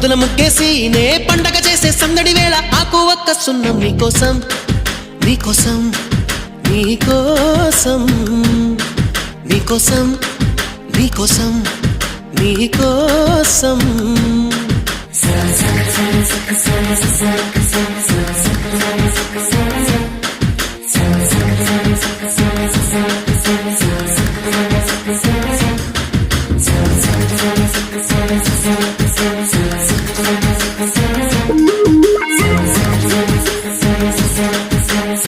ముద్దుల ముగ్గేసి నే పండగ చేసే సందడి వేళ ఆకు ఒక్క సున్నం నీకోసం నీకోసం నీకోసం నీకోసం నీకోసం నీకోసం